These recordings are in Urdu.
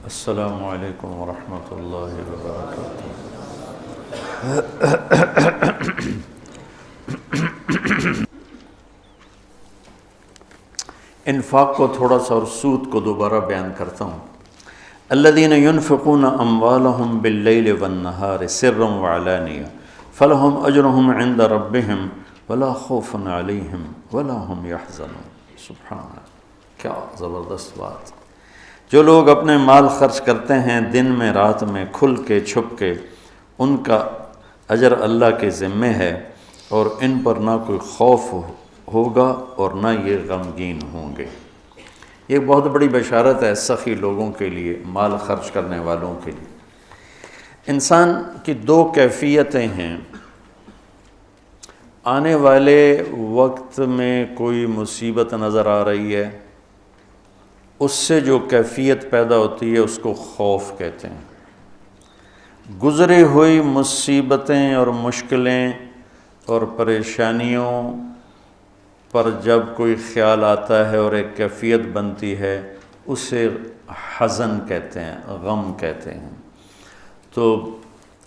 السلام علیکم ورحمۃ اللہ وبرکاتہ۔ انفاق کو تھوڑا سا اور سود کو دوبارہ بیان کرتا ہوں۔ الذین ينفقون اموالهم باللیل والنہار سرا وعلانیہ فلہم اجرہم عند ربہم ولا خوف علیہم ولا ہم یحزنون۔ سبحان اللہ، کیا زبردست بات۔ جو لوگ اپنے مال خرچ کرتے ہیں دن میں رات میں کھل کے چھپ کے، ان کا اجر اللہ کے ذمے ہے اور ان پر نہ کوئی خوف ہوگا اور نہ یہ غمگین ہوں گے۔ یہ بہت بڑی بشارت ہے سخی لوگوں کے لیے، مال خرچ کرنے والوں کے لیے۔ انسان کی دو کیفیتیں ہیں۔ آنے والے وقت میں کوئی مصیبت نظر آ رہی ہے، اس سے جو کیفیت پیدا ہوتی ہے اس کو خوف کہتے ہیں۔ گزری ہوئی مصیبتیں اور مشکلیں اور پریشانیوں پر جب کوئی خیال آتا ہے اور ایک کیفیت بنتی ہے، اسے حزن کہتے ہیں، غم کہتے ہیں۔ تو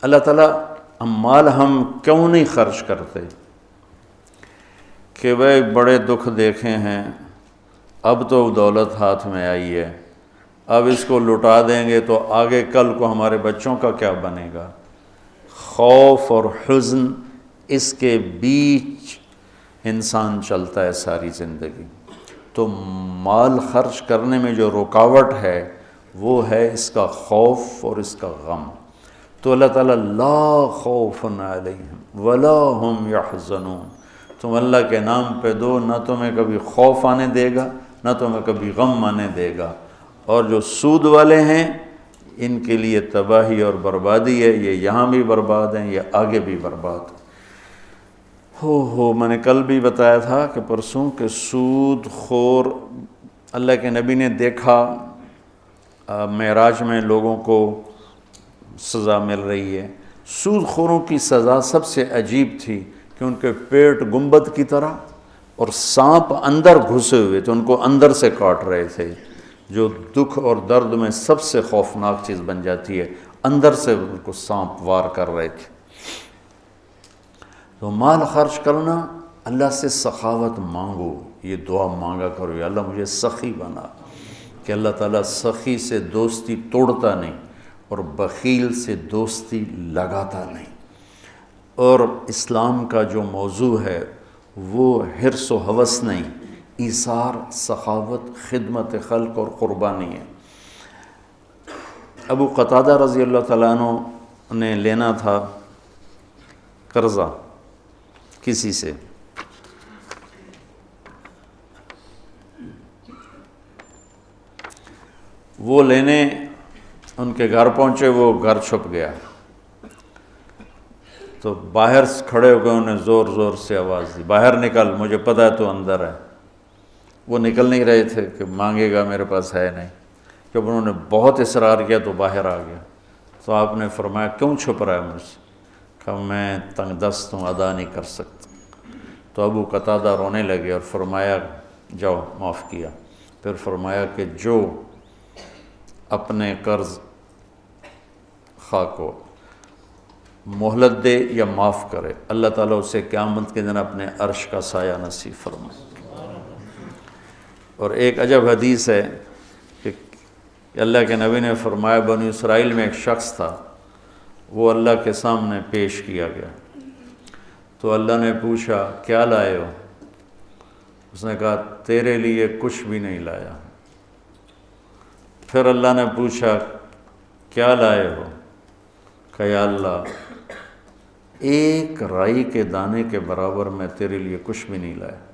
اللہ تعالیٰ مال ہم کیوں نہیں خرچ کرتے کہ بھئی بڑے دکھ دیکھے ہیں، اب تو دولت ہاتھ میں آئی ہے، اب اس کو لٹا دیں گے تو آگے کل کو ہمارے بچوں کا کیا بنے گا۔ خوف اور حزن، اس کے بیچ انسان چلتا ہے ساری زندگی۔ تو مال خرچ کرنے میں جو رکاوٹ ہے وہ ہے اس کا خوف اور اس کا غم۔ تو اللہ تعالیٰ لا خوف علیہم ولا ہم یحزنون، تم اللہ کے نام پہ دو، نہ تمہیں کبھی خوف آنے دے گا نہ تمہیں کبھی غم آنے دے گا۔ اور جو سود والے ہیں ان کے لیے تباہی اور بربادی ہے، یہ یہاں بھی برباد ہیں، یہ آگے بھی برباد۔ میں نے کل بھی بتایا تھا کہ پرسوں کہ سود خور، اللہ کے نبی نے دیکھا معراج میں لوگوں کو سزا مل رہی ہے۔ سود خوروں کی سزا سب سے عجیب تھی کہ ان کے پیٹ گنبد کی طرح اور سانپ اندر گھسے ہوئے تھے، ان کو اندر سے کاٹ رہے تھے، جو دکھ اور درد میں سب سے خوفناک چیز بن جاتی ہے، اندر سے ان کو سانپ وار کر رہے تھے۔ تو مال خرچ کرنا، اللہ سے سخاوت مانگو، یہ دعا مانگا کرو، یا اللہ مجھے سخی بنا، کہ اللہ تعالیٰ سخی سے دوستی توڑتا نہیں اور بخیل سے دوستی لگاتا نہیں۔ اور اسلام کا جو موضوع ہے وہ حرص و ہوس نہیں، ایثار، سخاوت، خدمت خلق اور قربانی ہے۔ ابو قتادہ رضی اللہ تعالیٰ عنہ نے لینا تھا قرضہ کسی سے، وہ لینے ان کے گھر پہنچے، وہ گھر چھپ گیا، تو باہر کھڑے ہو گئے، انہیں زور زور سے آواز دی، باہر نکل، مجھے پتہ ہے تو اندر ہے۔ وہ نکل نہیں رہے تھے کہ مانگے گا، میرے پاس ہے نہیں۔ جب انہوں نے بہت اصرار کیا تو باہر آ گیا، تو آپ نے فرمایا کیوں چھپ رہا ہے مجھ سے؟ کہ میں تنگ دست ہوں، ادا نہیں کر سکتا۔ تو ابو قتادہ رونے لگے اور فرمایا جاؤ، معاف کیا۔ پھر فرمایا کہ جو اپنے قرض خواہ کو مہلت دے یا معاف کرے، اللہ تعالیٰ اسے قیامت کے دن اپنے عرش کا سایہ نصیب فرمائے۔ اور ایک عجب حدیث ہے کہ اللہ کے نبی نے فرمایا بنی اسرائیل میں ایک شخص تھا، وہ اللہ کے سامنے پیش کیا گیا، تو اللہ نے پوچھا کیا لائے ہو؟ اس نے کہا تیرے لیے کچھ بھی نہیں لایا۔ پھر اللہ نے پوچھا کیا لائے ہو؟ کہ یا اللہ ایک رائی کے دانے کے برابر میں تیرے لیے کچھ بھی نہیں لایا۔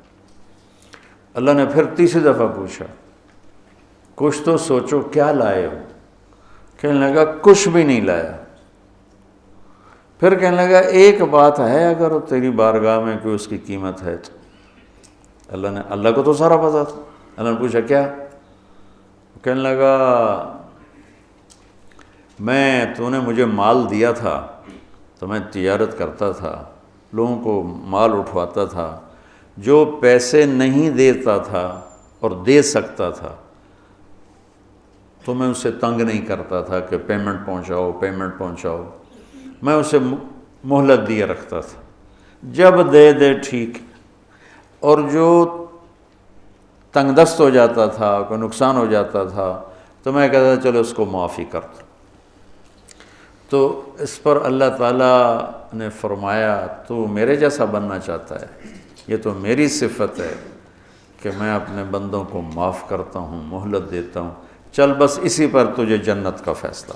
اللہ نے پھر تیسری دفعہ پوچھا کچھ تو سوچو کیا لائے ہو؟ کہنے لگا کچھ بھی نہیں لایا۔ پھر کہنے لگا ایک بات ہے، اگر وہ تیری بارگاہ میں کوئی اس کی قیمت ہے تو۔ اللہ کو تو سارا پتہ تھا۔ اللہ نے پوچھا کیا؟ کہنے لگا تو نے مجھے مال دیا تھا تو میں تجارت کرتا تھا، لوگوں کو مال اٹھواتا تھا، جو پیسے نہیں دیتا تھا اور دے سکتا تھا تو میں اسے تنگ نہیں کرتا تھا کہ پیمنٹ پہنچاؤ، میں اسے مہلت دیے رکھتا تھا، جب دے ٹھیک، اور جو تنگ دست ہو جاتا تھا، کوئی نقصان ہو جاتا تھا، تو میں کہتا تھا چلو اس کو معافی کر دو۔ تو اس پر اللہ تعالیٰ نے فرمایا تو میرے جیسا بننا چاہتا ہے، یہ تو میری صفت ہے کہ میں اپنے بندوں کو معاف کرتا ہوں، مہلت دیتا ہوں، چل بس اسی پر تجھے جنت کا فیصلہ۔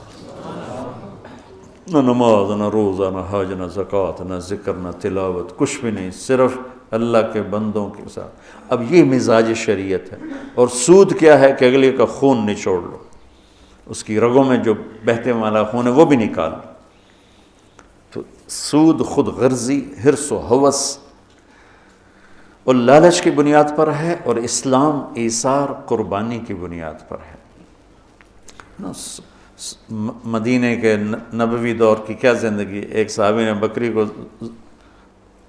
نہ نماز، نہ روزہ، نہ حج، نہ زکوٰۃ، نہ ذکر، نہ تلاوت، کچھ بھی نہیں، صرف اللہ کے بندوں کے ساتھ۔ اب یہ مزاج شریعت ہے۔ اور سود کیا ہے کہ اگلے کا خون نچوڑ لو، اس کی رگوں میں جو بہتے والا خون ہے وہ بھی نکال۔ تو سود خود غرضی، حرص و ہوس اور لالچ کی بنیاد پر ہے، اور اسلام ایثار، قربانی کی بنیاد پر ہے۔ مدینہ کے نبوی دور کی کیا زندگی، ایک صحابی نے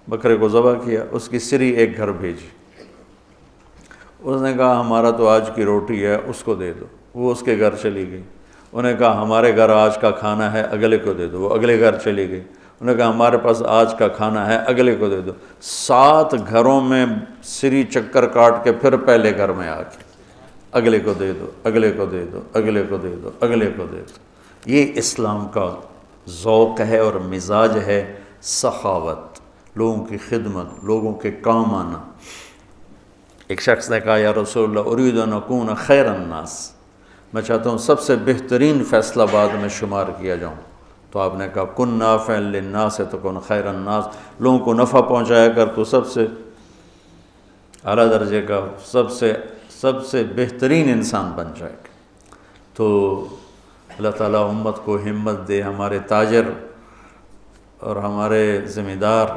بکرے کو ذبح کیا، اس کی سری ایک گھر بھیجی، اس نے کہا ہمارا تو آج کی روٹی ہے، اس کو دے دو، وہ اس کے گھر چلی گئی۔ انہوں نے کہا ہمارے گھر آج کا کھانا ہے، اگلے کو دے دو، وہ اگلے گھر چلی گئی۔ انہوں نے کہا ہمارے پاس آج کا کھانا ہے، اگلے کو دے دو۔ 7 گھروں میں سری چکر کاٹ کے پھر پہلے گھر میں آ کے اگلے کو دے دو، اگلے کو دے دو، اگلے کو دے دو، اگلے کو دے دو۔ یہ اسلام کا ذوق ہے اور مزاج ہے، سخاوت، لوگوں کی خدمت، لوگوں کے کام آنا۔ ایک شخص نے کہا یا رسول اللہ ارید ان اکون خیر الناس، میں چاہتا ہوں سب سے بہترین فیصلہ بعد میں شمار کیا جاؤں۔ تو آپ نے کہا کن نافعا للناس تکن خیر الناس، لوگوں کو نفع پہنچایا کر تو سب سے اعلیٰ درجے کا، سب سے بہترین انسان بن جائے گا۔ تو اللہ تعالیٰ امت کو ہمت دے، ہمارے تاجر اور ہمارے ذمہ دار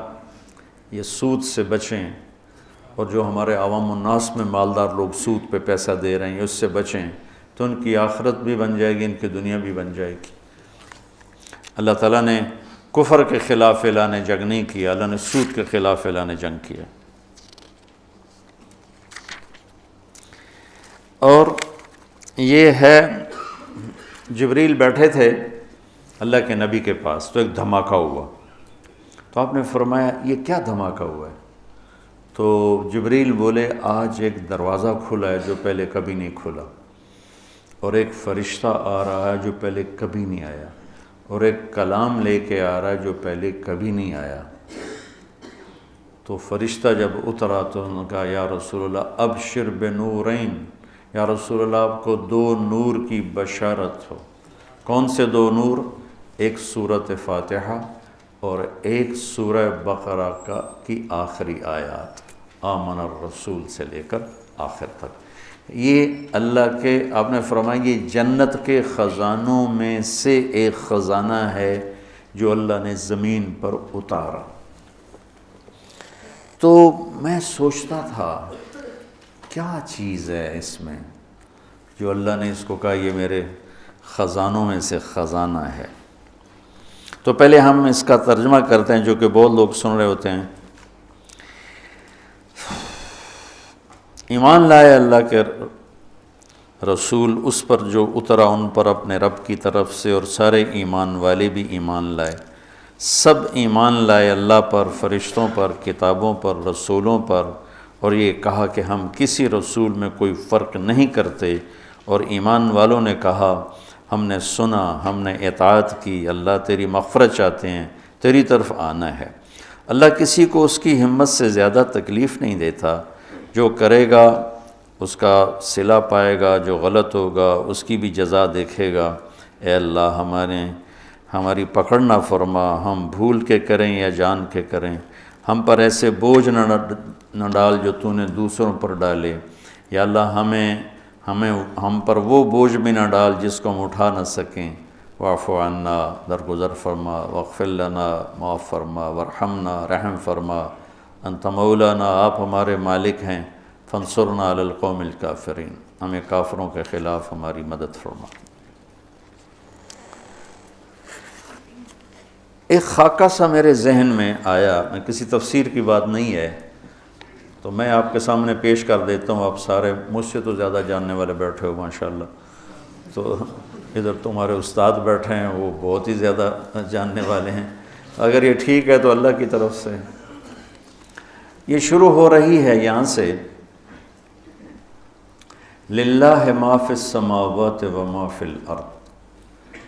یہ سود سے بچیں، اور جو ہمارے عوام الناس میں مالدار لوگ سود پہ پیسہ دے رہے ہیں اس سے بچیں، تو ان کی آخرت بھی بن جائے گی، ان کی دنیا بھی بن جائے گی۔ اللہ تعالیٰ نے کفر کے خلاف اعلان جنگ نہیں کیا، اللہ نے سود کے خلاف اعلان جنگ کیا۔ اور یہ ہے جبریل بیٹھے تھے اللہ کے نبی کے پاس، تو ایک دھماکہ ہوا، تو آپ نے فرمایا یہ کیا دھماکہ ہوا ہے؟ تو جبریل بولے آج ایک دروازہ کھلا ہے جو پہلے کبھی نہیں کھلا، اور ایک فرشتہ آ رہا ہے جو پہلے کبھی نہیں آیا، اور ایک کلام لے کے آ رہا ہے جو پہلے کبھی نہیں آیا۔ تو فرشتہ جب اترا تو انہوں نے کہا یا رسول اللہ ابشر بنورین، یا رسول اللہ آپ کو 2 نور کی بشارت ہو۔ کون سے 2 نور؟ ایک سورۃ فاتحہ اور ایک سورہ بقرہ کی آخری آیات، آمن الرسول سے لے کر آخر تک۔ یہ اللہ کے، آپ نے فرمایا یہ جنت کے خزانوں میں سے ایک خزانہ ہے جو اللہ نے زمین پر اتارا۔ تو میں سوچتا تھا کیا چیز ہے اس میں جو اللہ نے اس کو کہا یہ میرے خزانوں میں سے خزانہ ہے۔ تو پہلے ہم اس کا ترجمہ کرتے ہیں جو کہ بہت لوگ سن رہے ہوتے ہیں۔ ایمان لائے اللہ کے رسول اس پر جو اترا ان پر اپنے رب کی طرف سے، اور سارے ایمان والے بھی ایمان لائے، سب ایمان لائے اللہ پر، فرشتوں پر، کتابوں پر، رسولوں پر، اور یہ کہا کہ ہم کسی رسول میں کوئی فرق نہیں کرتے، اور ایمان والوں نے کہا ہم نے سنا، ہم نے اطاعت کی، اللہ تیری مغفرت چاہتے ہیں، تیری طرف آنا ہے۔ اللہ کسی کو اس کی ہمت سے زیادہ تکلیف نہیں دیتا، جو کرے گا اس کا صلہ پائے گا، جو غلط ہوگا اس کی بھی جزا دیکھے گا۔ اے اللہ ہماری پکڑ نہ فرما، ہم بھول کے کریں یا جان کے کریں، ہم پر ایسے بوجھ نہ ڈال جو تو نے دوسروں پر ڈالے، یا اللہ ہم پر وہ بوجھ بھی نہ ڈال جس کو ہم اٹھا نہ سکیں۔ واعف عنا، درگزر فرما، واغفر لنا، معاف فرما، وارحمنا، رحم فرما، انت مولانا، آپ ہمارے مالک ہیں، فانصرنا علی القوم الکافرین، ہمیں کافروں کے خلاف ہماری مدد فرما۔ ایک خاکہ سا میرے ذہن میں آیا، میں کسی تفسیر کی بات نہیں ہے تو میں آپ کے سامنے پیش کر دیتا ہوں، آپ سارے مجھ سے تو زیادہ جاننے والے بیٹھے ہو ماشاءاللہ۔ تو ادھر تمہارے استاد بیٹھے ہیں، وہ بہت ہی زیادہ جاننے والے ہیں، اگر یہ ٹھیک ہے تو اللہ کی طرف سے۔ یہ شروع ہو رہی ہے یہاں سے، للہ ما فی السماوات و ما فی الارض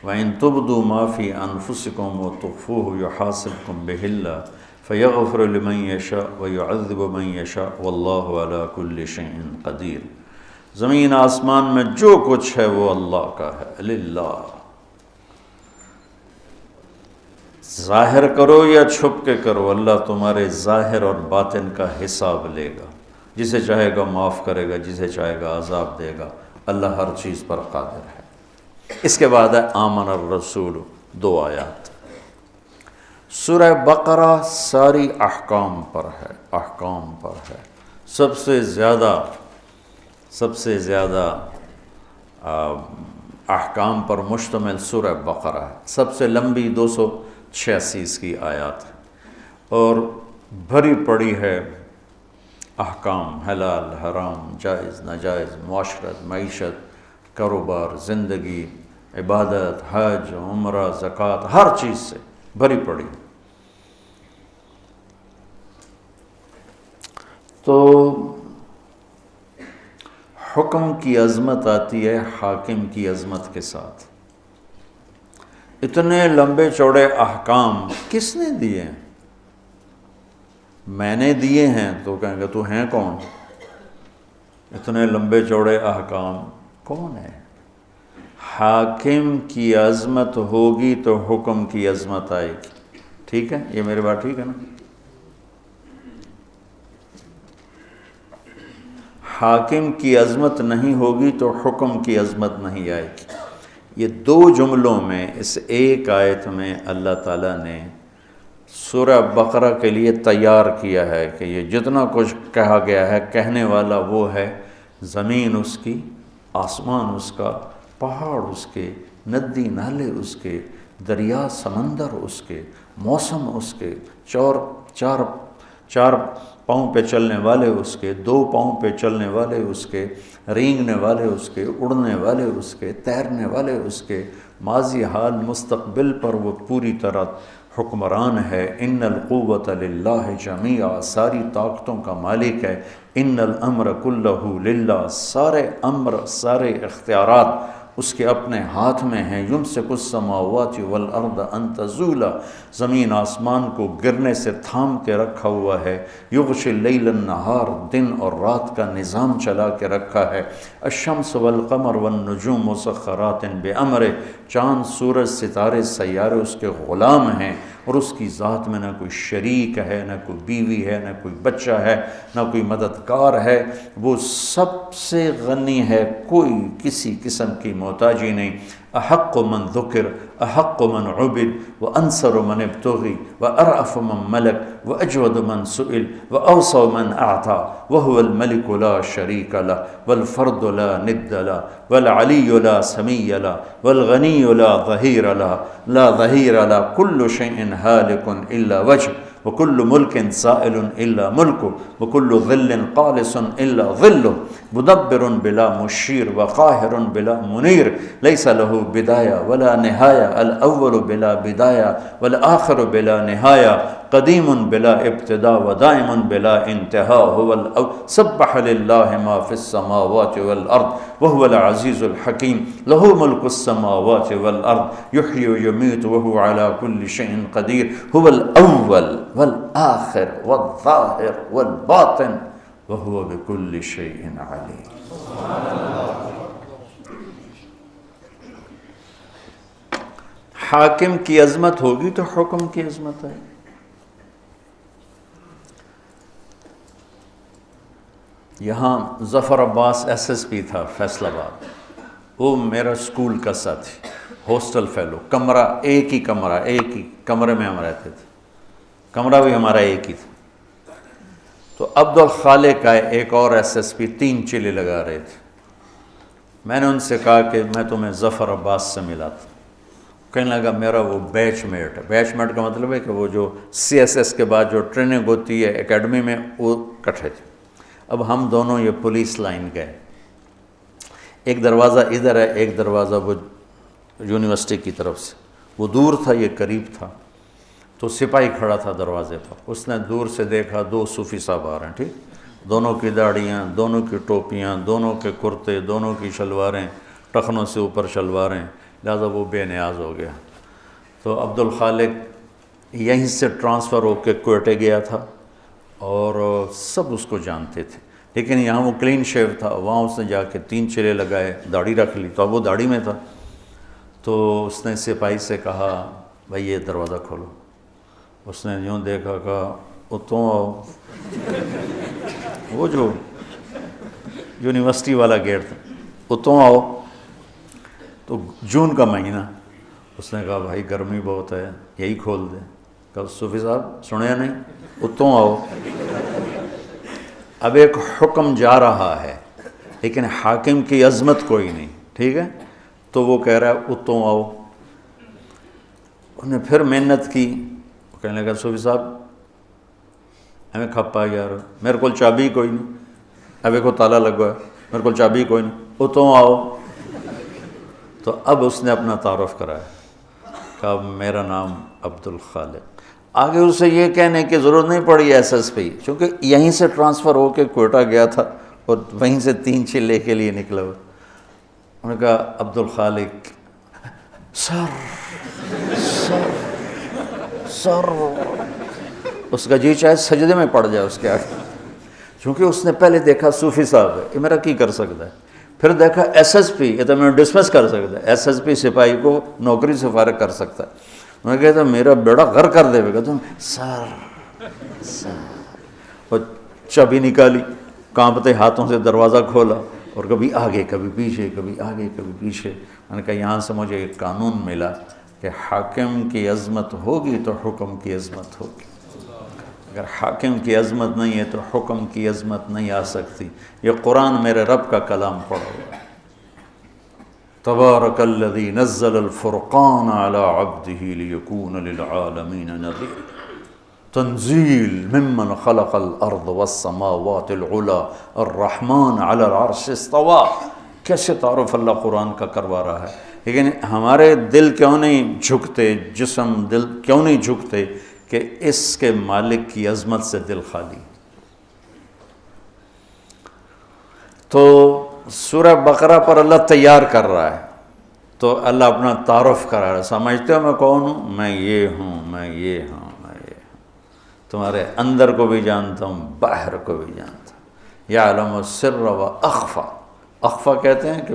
وَإِن تُبْدُوا مَا فِي أَنفُسِكُمْ وَتُخْفُوهُ يُحَاسِبْكُم بِهِ اللَّهُ فَيَغْفِرُ لِمَن يَشَاءُ وَيُعَذِّبُ مَن يَشَاءُ وَاللَّهُ عَلَى كُلِّ شَيْءٍ قَدِيرٌ۔ زمین آسمان میں جو کچھ ہے وہ اللہ کا ہے، للہ۔ ظاہر کرو یا چھپ کے کرو، اللہ تمہارے ظاہر اور باطن کا حساب لے گا، جسے چاہے گا معاف کرے گا، جسے چاہے گا عذاب دے گا، اللہ ہر چیز پر قادر ہے۔ اس کے بعد ہے آمن الرسول، 2 آیات۔ سورہ بقرہ ساری احکام پر ہے، احکام پر ہے، سب سے زیادہ احکام پر مشتمل سورہ بقرہ ہے، سب سے لمبی 286 اس کی آیات ہے، اور بھری پڑی ہے احکام، حلال حرام، جائز ناجائز، معاشرت، معیشت، کاروبار، زندگی، عبادت، حج، عمرہ، زکوٰۃ، ہر چیز سے بھری پڑی۔ تو حکم کی عظمت آتی ہے حاکم کی عظمت کے ساتھ۔ اتنے لمبے چوڑے احکام کس نے دیے ہیں؟ میں نے دیے ہیں تو کہیں گے تو ہیں کون؟ اتنے لمبے چوڑے احکام کون ہے؟ حاکم کی عظمت ہوگی تو حکم کی عظمت آئے گی، ٹھیک ہے؟ یہ میری بات ٹھیک ہے نا؟ حاکم کی عظمت نہیں ہوگی تو حکم کی عظمت نہیں آئے گی۔ یہ 2 جملوں میں، اس ایک آیت میں اللہ تعالیٰ نے سورہ بقرہ کے لیے تیار کیا ہے کہ یہ جتنا کچھ کہا گیا ہے، کہنے والا وہ ہے، زمین اس کی، آسمان اس کا، پہاڑ اس کے، ندی نالے اس کے، دریا سمندر اس کے، موسم اس کے، چار پاؤں پہ چلنے والے اس کے، 2 پاؤں پہ چلنے والے اس کے، رینگنے والے اس کے، اڑنے والے اس کے، تیرنے والے اس کے، ماضی حال مستقبل پر وہ پوری طرح حکمران ہے۔ ان القوۃ للہ جمیعا، ساری طاقتوں کا مالک ہے۔ ان الامر کلہ للہ، سارے امر، سارے اختیارات اس کے اپنے ہاتھ میں ہیں۔ یمسک السماوات والارض ان تزولا، زمین آسمان کو گرنے سے تھام کے رکھا ہوا ہے۔ یغشی اللیل النہار، دن اور رات کا نظام چلا کے رکھا ہے۔ الشمس والقمر والنجوم مسخرات بامرہ، چاند، سورج، ستارے، سیارے اس کے غلام ہیں، اور اس کی ذات میں نہ کوئی شریک ہے، نہ کوئی بیوی ہے، نہ کوئی بچہ ہے، نہ کوئی مددگار ہے۔ وہ سب سے غنی ہے، کوئی کسی قسم کی محتاجی نہیں۔ احق من ذکر، احق من عبد، وانصر من ابتغی، وارأف من ملک، واجود من سئل، واوصى من اعطى، وهو الملك لا شريك له، والفرد لا ند له، والعلي لا سمي له، والغني لا ظهير له، لا ظهير له، كل شيء هالك الا وجهه، وكل ملك سائل الا ملكه، وكل ظل قالص الا ظله، مدبر بلا مشير، وقاهر بلا منير، ليس له بداية ولا نهاية، الأول بلا بداية والآخر بلا نهاية، قديم بلا ابتداء ودائم بلا انتهاء، هو سبح لله ما في السماوات والأرض وهو العزيز الحكيم، له ملك السماوات والأرض، يحيي ويميت وهو على كل شيء قدير، هو الأول والآخر والظاهر والباطن، وهو بكل شيء عليم۔ حاکم کی عظمت ہوگی تو حکم کی عظمت ہے۔ یہاں ظفر عباس SSP تھا فیصل آباد، وہ میرا اسکول کا ساتھی، ہاسٹل فیلو، کمرہ ایک ہی کمرے میں ہم رہتے تھے، کمرہ بھی ہمارا ایک ہی تھا۔ تو عبد الخالق آئے، ایک اور SSP، 3 چلے لگا رہے تھے۔ میں نے ان سے کہا کہ میں تمہیں ظفر عباس سے ملاتا، کہنے لگا میرا وہ بیچ میٹ ہے۔ بیچ میٹ کا مطلب ہے کہ وہ جو CSS کے بعد جو ٹریننگ ہوتی ہے اکیڈمی میں، وہ کٹھے تھے۔ اب ہم دونوں یہ پولیس لائن گئے، ایک دروازہ ادھر ہے، ایک دروازہ وہ یونیورسٹی کی طرف سے، وہ دور تھا یہ قریب تھا، تو سپاہی کھڑا تھا دروازے پر، اس نے دور سے دیکھا 2 صوفی صاحب آ رہے ہیں، ٹھیک، دونوں کی داڑھیاں، دونوں کی ٹوپیاں، دونوں کے کرتے، دونوں کی شلواریں، ٹخنوں سے اوپر شلواریں، لہذا وہ بے نیاز ہو گیا۔ تو عبد الخالق یہیں سے ٹرانسفر ہو کے کوئٹے گیا تھا اور سب اس کو جانتے تھے، لیکن یہاں وہ کلین شیو تھا، وہاں اس نے جا کے 3 چلے لگائے، داڑھی رکھ لی، تو اب وہ داڑھی میں تھا۔ تو اس نے سپاہی سے کہا بھائی یہ دروازہ کھولو، اس نے یوں دیکھا، کہا اتوں آؤ، وہ جو یونیورسٹی والا گیٹ تھا، اتوں آؤ، تو جون کا مہینہ، اس نے کہا بھائی گرمی بہت ہے، یہی کھول دیں۔ کہا صوفی صاحب سنیا نہیں، اتوں آؤ۔ اب ایک حکم جا رہا ہے لیکن حاکم کی عظمت کوئی نہیں، ٹھیک ہے، تو وہ کہہ رہا ہے اتوں آؤ۔ انہوں نے پھر محنت کی، کہنے لگا صوفی صاحب ہمیں کھپا یار، میرے کو چابی کوئی نہیں، اب ایک تالا لگا ہے، میرے کو چابی کوئی نہیں، اتوں آؤ۔ تو اب اس نے اپنا تعارف کرایا، کہا میرا نام عبد الخالق۔ آگے اسے یہ کہنے کی ضرورت نہیں پڑی ایس ایس پی، چونکہ یہیں سے ٹرانسفر ہو کے کوئٹہ گیا تھا اور وہیں سے 3 چلے کے لیے نکلا ہوا۔ انہوں نے کہا عبد الخالق، سر اس کا جی چاہے سجدے میں پڑ جائے اس کے آگے، چونکہ اس نے پہلے دیکھا صوفی صاحب ہے، یہ میرا کی کر سکتا ہے، پھر دیکھا ایس ایس پی، یہ تو میں ڈسمس کر سکتا ہے، ایس ایس پی سپاہی کو نوکری سے فارغ کر سکتا ہے۔ میں کہتا میرا بیڑا غر کر دے گا، تم سر اور چابی نکالی، کانپتے ہاتھوں سے دروازہ کھولا اور کبھی آگے کبھی پیچھے، کبھی آگے کبھی پیچھے۔ میں نے کہا یہاں سے مجھے ایک قانون ملا کہ حاکم کی عظمت ہوگی تو حکم کی عظمت ہوگی، اگر حاکم کی عظمت نہیں ہے تو حکم کی عظمت نہیں آ سکتی۔ یہ قرآن میرے رب کا کلام پڑھو، تبارک الذی نزل الفرقان علی عبدہ لیکون للعالمین نذیر، تنزیل ممن خلق الارض والسماوات العلی الرحمن علی العرش استوی۔ کیسے تعارف اللہ قرآن کا کروا رہا ہے، لیکن ہمارے دل کیوں نہیں جھکتے، جسم دل کیوں نہیں جھکتے کہ اس کے مالک کی عظمت سے دل خالی۔ تو سورہ بقرہ پر اللہ تیار کر رہا ہے، تو اللہ اپنا تعارف کرا رہا ہے، سمجھتے ہو میں کون ہوں، میں یہ ہوں، میں یہ ہوں، میں یہ ہوں، تمہارے اندر کو بھی جانتا ہوں، باہر کو بھی جانتا ہوں، یعلم السر و اخفا۔ اخفا کہتے ہیں کہ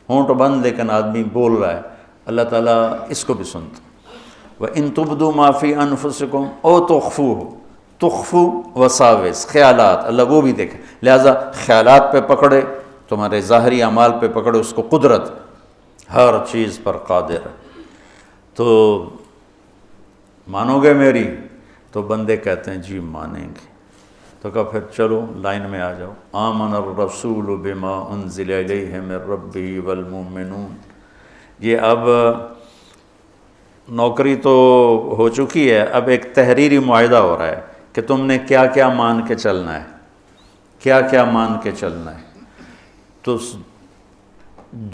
ہونٹ بند لیکن آدمی بول رہا ہے، اللہ تعالیٰ اس کو بھی سنتا۔ وَإِن تُبْدُوا مَا فِي أَنفُسِكُمْ أَوْ تُخْفُوهُ، تخفو وساوس، خیالات، اللہ وہ بھی دیکھے، لہٰذا خیالات پہ پکڑے، تمہارے ظاہری اعمال پہ پکڑے، اس کو قدرت ہر چیز پر قادر ہے۔ تو مانو گے میری؟ تو بندے کہتے ہیں جی مانیں گے، تو کہا پھر چلو لائن میں آ جاؤ، آمن الرسول بما انزل الیہ من ربہ والمؤمنون۔ یہ اب نوکری تو ہو چکی ہے، اب ایک تحریری معاہدہ ہو رہا ہے کہ تم نے کیا کیا مان کے چلنا ہے، کیا کیا مان کے چلنا ہے۔ تو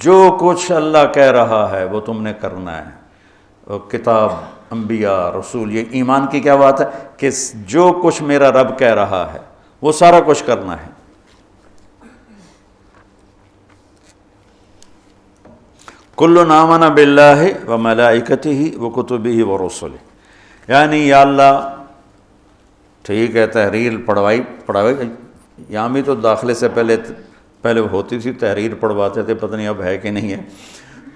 جو کچھ اللہ کہہ رہا ہے وہ تم نے کرنا ہے، کتاب، انبیاء، رسول، یہ ایمان کی کیا بات ہے کہ جو کچھ میرا رب کہہ رہا ہے وہ سارا کچھ کرنا ہے۔ کل آمن باللہ و ملائکتہ و کتبہ و رسلہ، یعنی یا اللہ ٹھیک ہے تحریر پڑھوائی یہاں بھی تو داخلے سے پہلے ہوتی تھی، تحریر پڑھواتے تھے، پتہ نہیں اب ہے کہ نہیں ہے،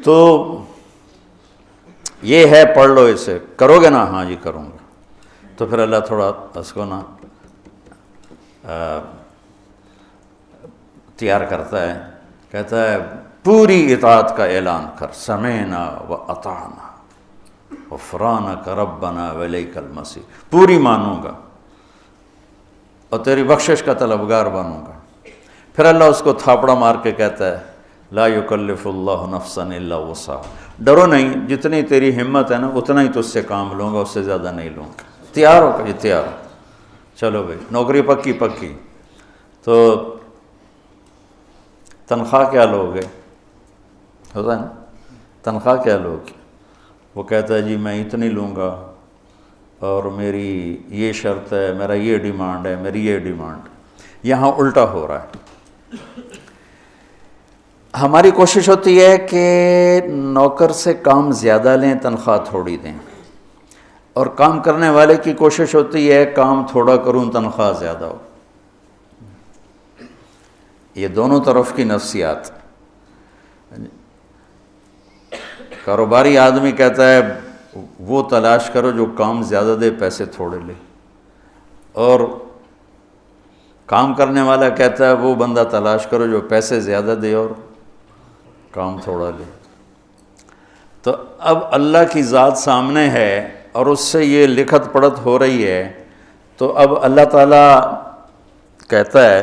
تو یہ ہے پڑھ لو، اسے کرو گے نا؟ ہاں جی کروں گا۔ تو پھر اللہ تھوڑا اس کو نا تیار کرتا ہے، کہتا ہے پوری اطاعت کا اعلان کر، سمعنا و اطعنا غفرانک ربنا والیک المصیر، پوری مانوں گا اور تیری بخشش کا طلبگار بنوں گا۔ پھر اللہ اس کو تھاپڑا مار کے کہتا ہے لا یکلف اللہ نفسا الا وسعها، ڈرو نہیں، جتنی تیری ہمت ہے نا اتنا ہی تجھ سے کام لوں گا، اس سے زیادہ نہیں لوں گا، تیار ہو کہ تیار ہو، چلو بھائی نوکری پکی۔ تو تنخواہ کیا لوگے؟ ہوتا ہے نا، تنخواہ کیا لوگے؟ وہ کہتا ہے جی میں اتنی لوں گا اور میری یہ شرط ہے، میرا یہ ڈیمانڈ ہے، میری یہ ڈیمانڈ ہے۔ یہاں الٹا ہو رہا ہے۔ ہماری کوشش ہوتی ہے کہ نوکر سے کام زیادہ لیں، تنخواہ تھوڑی دیں، اور کام کرنے والے کی کوشش ہوتی ہے کام تھوڑا کروں، تنخواہ زیادہ ہو۔ یہ دونوں طرف کی نفسیات۔ کاروباری آدمی کہتا ہے وہ تلاش کرو جو کام زیادہ دے، پیسے تھوڑے لے، اور کام کرنے والا کہتا ہے وہ بندہ تلاش کرو جو پیسے زیادہ دے اور کام تھوڑا لے۔ تو اب اللہ کی ذات سامنے ہے اور اس سے یہ لکھت پڑھت ہو رہی ہے، تو اب اللہ تعالیٰ کہتا ہے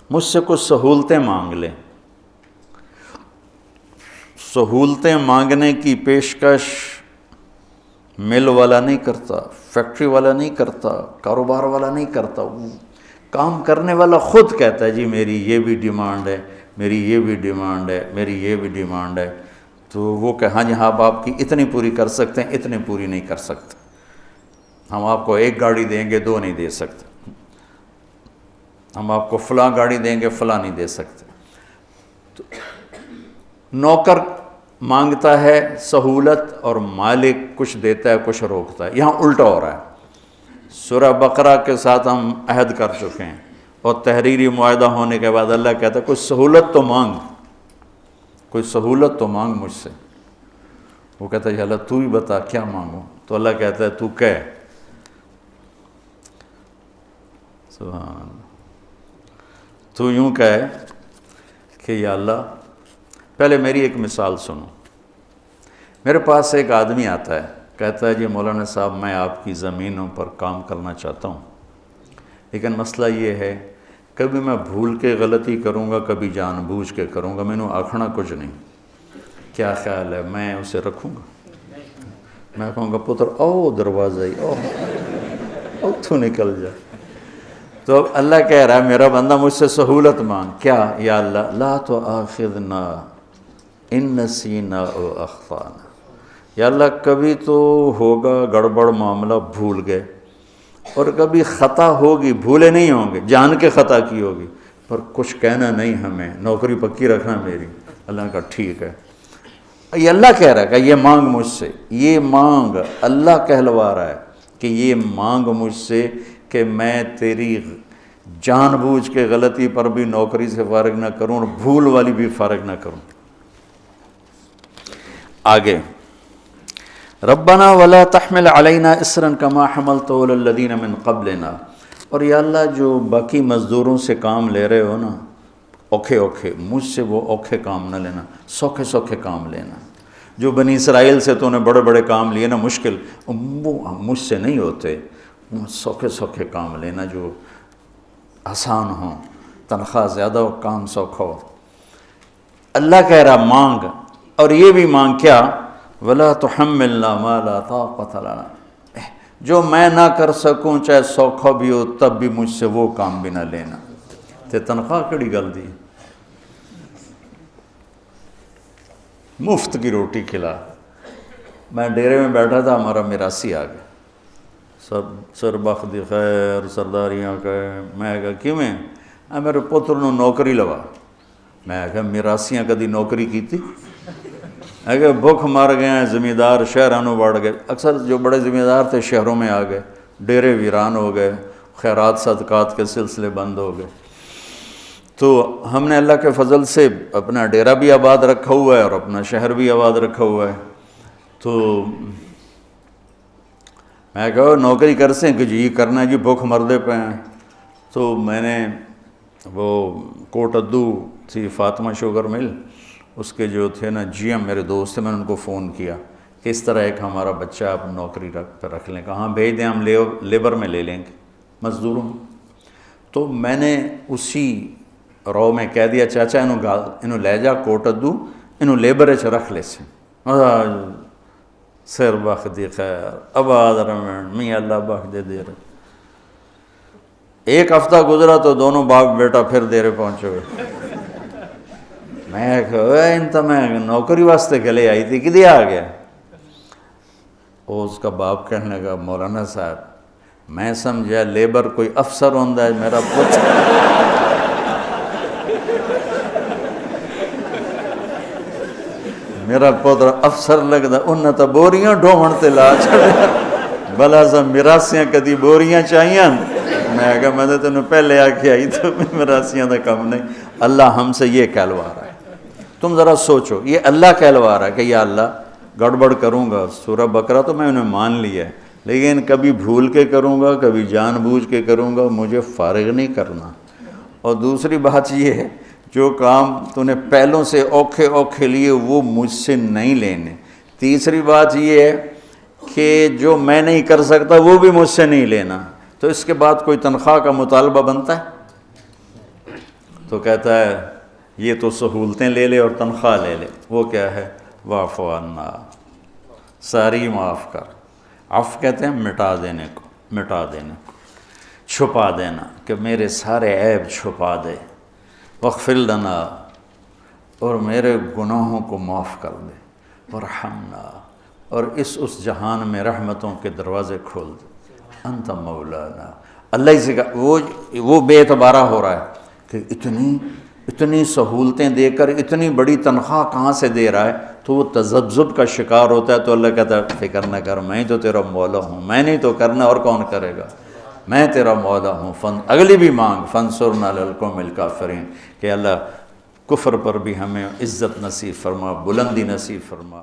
مجھ سے کچھ سہولتیں مانگ لیں۔ سہولتیں مانگنے کی پیشکش مل والا نہیں کرتا، فیکٹری والا نہیں کرتا، کاروبار والا نہیں کرتا، وہ کام کرنے والا خود کہتا ہے جی میری یہ بھی ڈیمانڈ ہے، میری یہ بھی ڈیمانڈ ہے، میری یہ بھی ڈیمانڈ ہے۔ تو وہ کہ ہاں جی ہاں آپ کی اتنی پوری کر سکتے ہیں، اتنی پوری نہیں کر سکتے، ہم آپ کو ایک گاڑی دیں گے، دو نہیں دے سکتے، ہم آپ کو فلاں گاڑی دیں گے، فلاں نہیں دے سکتے۔ تو نوکر مانگتا ہے سہولت اور مالک کچھ دیتا ہے، کچھ روکتا ہے۔ یہاں الٹا ہو رہا ہے۔ سورہ بقرہ کے ساتھ ہم عہد کر چکے ہیں، اور تحریری معاہدہ ہونے کے بعد اللہ کہتا ہے کوئی سہولت تو مانگ، کوئی سہولت تو مانگ مجھ سے۔ وہ کہتا ہے اللہ تو ہی بتا کیا مانگوں؟ تو اللہ کہتا ہے تو کہہ، سبحان اللہ، تو یوں کہے کہ یا اللہ، پہلے میری ایک مثال سنو۔ میرے پاس ایک آدمی آتا ہے، کہتا ہے جی مولانا صاحب میں آپ کی زمینوں پر کام کرنا چاہتا ہوں، لیکن مسئلہ یہ ہے کبھی میں بھول کے غلطی کروں گا، کبھی جان بوجھ کے کروں گا، میں نے آکھنا کچھ نہیں، کیا خیال ہے میں اسے رکھوں گا؟ میں کہوں گا پتر او دروازہ ہی او تو نکل جا۔ تو اللہ کہہ رہا ہے میرا بندہ مجھ سے سہولت مانگ، کیا؟ یا اللہ لا تؤاخذنا ان نسینا او اخطانا، یا اللہ کبھی تو ہوگا گڑبڑ معاملہ، بھول گئے، اور کبھی خطا ہوگی، بھولے نہیں ہوں گے، جان کے خطا کی ہوگی، پر کچھ کہنا نہیں ہمیں، نوکری پکی رکھنا میری۔ اللہ نے کہا ٹھیک ہے۔ یہ اللہ کہہ رہا ہے کہ یہ مانگ مجھ سے، یہ مانگ، اللہ کہلوا رہا ہے کہ یہ مانگ مجھ سے کہ میں تیری جان بوجھ کے غلطی پر بھی نوکری سے فارغ نہ کروں اور بھول والی بھی فارغ نہ کروں۔ آگے ربنا ولا تحمل علینا اسرا کما حملت علی الذین من قبلنا، اور یا اللہ جو باقی مزدوروں سے کام لے رہے ہو نا اوکھے اوکھے، مجھ سے وہ اوکھے کام نہ لینا، سوکھے سوکھے کام لینا۔ جو بنی اسرائیل سے تو نے بڑے بڑے کام لیے نا مشکل، وہ مجھ سے نہیں ہوتے، سوکھے سوکھے کام لینا جو آسان ہوں، تنخواہ زیادہ ہو، کام سوکھا ہو۔ اللہ کہہ رہا مانگ، اور یہ بھی مانگ کیا؟ وَلَا تُحَمِّلْنَا مَا لَا طَاقَةَ لَنَا، جو میں نہ کر سکوں چاہے سوکھا بھی ہو تب بھی مجھ سے وہ کام بھی نہ لینا۔ تے تنخواہ کڑی گل دی، مفت کی روٹی کھلا۔ میں ڈیرے میں بیٹھا تھا، ہمارا میراثی آ گیا، سب سر بخت دی خیر سرداریاں کہے، میں کہا کیویں؟ میرے پتر نو نوکری لوا۔ میں کہا میراسیاں کدی نوکری کیتی؟ کہ بھوک مار گئے ہیں، زمیندار شہرانوں بڑھ گئے، اکثر جو بڑے زمیندار تھے شہروں میں آ گئے، ڈیرے ویران ہو گئے، خیرات صدقات کے سلسلے بند ہو گئے۔ تو ہم نے اللہ کے فضل سے اپنا ڈیرہ بھی آباد رکھا ہوا ہے اور اپنا شہر بھی آباد رکھا ہوا ہے۔ تو میں کہا نوکری کر سیں کہ جی کرنا ہے جی، بھوک مردے پہ ہیں۔ تو میں نے وہ کوٹ ادو تھی فاطمہ شوگر مل، اس کے جو تھے نا جی ایم میرے دوست تھے، میں نے ان کو فون کیا کہ اس طرح ایک ہمارا بچہ آپ نوکری پہ رکھ لیں، کہاں بھیج دیں، ہم لیبر میں لے لیں گے، مزدوروں میں۔ تو میں نے اسی رو میں کہہ دیا چاچا انہوں لے جا کوٹ ادو، انہوں لیبر چ رکھ لے سے، سر بخ دی خیر آباد رمن میاں اللہ بخ دے دے رہے۔ ایک ہفتہ گزرا تو دونوں باپ بیٹا پھر دیرے پہنچے ہوئے۔ میں کہ میں نوکری واسطے گلے آئی تھی کدے آ گیا؟ اس کا باپ کہنے لگا مولانا صاحب میں سمجھا لیبر کوئی افسر ہوندا ہے، میرا پتر میرا پتر افسر لگدا، انہیں تو بوریاں ڈھومن تے لا چھڑیا، بلا سا مراسیاں کدی بوریاں چاہیاں؟ میں کہا میں تو تینوں پہلے آ کے آئی تو مراسیاں دا کم نہیں۔ اللہ ہم سے یہ کہلوا رہا ہے، تم ذرا سوچو، یہ اللہ کہلوا رہا ہے کہ یا اللہ گڑبڑ کروں گا، سورہ بقرہ تو میں انہیں مان لیا ہے، لیکن کبھی بھول کے کروں گا، کبھی جان بوجھ کے کروں گا، مجھے فارغ نہیں کرنا۔ اور دوسری بات یہ ہے جو کام تو نے پہلوں سے اوکھے اوکھے لیے وہ مجھ سے نہیں لینے۔ تیسری بات یہ ہے کہ جو میں نہیں کر سکتا وہ بھی مجھ سے نہیں لینا۔ تو اس کے بعد کوئی تنخواہ کا مطالبہ بنتا ہے؟ تو کہتا ہے یہ تو سہولتیں لے لے اور تنخواہ لے لے۔ وہ کیا ہے؟ واعف عنا، ساری معاف کر۔ عفو کہتے ہیں مٹا دینے کو، مٹا دینے کو، چھپا دینا، کہ میرے سارے عیب چھپا دے۔ واغفر لنا، اور میرے گناہوں کو معاف کر دے۔ وارحمنا، اور اس جہان میں رحمتوں کے دروازے کھول دے۔ انت مولانا، اللہ ہی سے وہ بے اعتبارہ ہو رہا ہے کہ اتنی سہولتیں دے کر اتنی بڑی تنخواہ کہاں سے دے رہا ہے، تو وہ تذبذب کا شکار ہوتا ہے۔ تو اللہ کہتا ہے فکر نہ کر، میں تو تیرا مولا ہوں، میں نہیں تو کرنا اور کون کرے گا، میں تیرا مولا ہوں۔ اگلی بھی مانگ فانصرنا علی القوم الکافرین، کہ اللہ کفر پر بھی ہمیں عزت نصیب فرما، بلندی نصیب فرما۔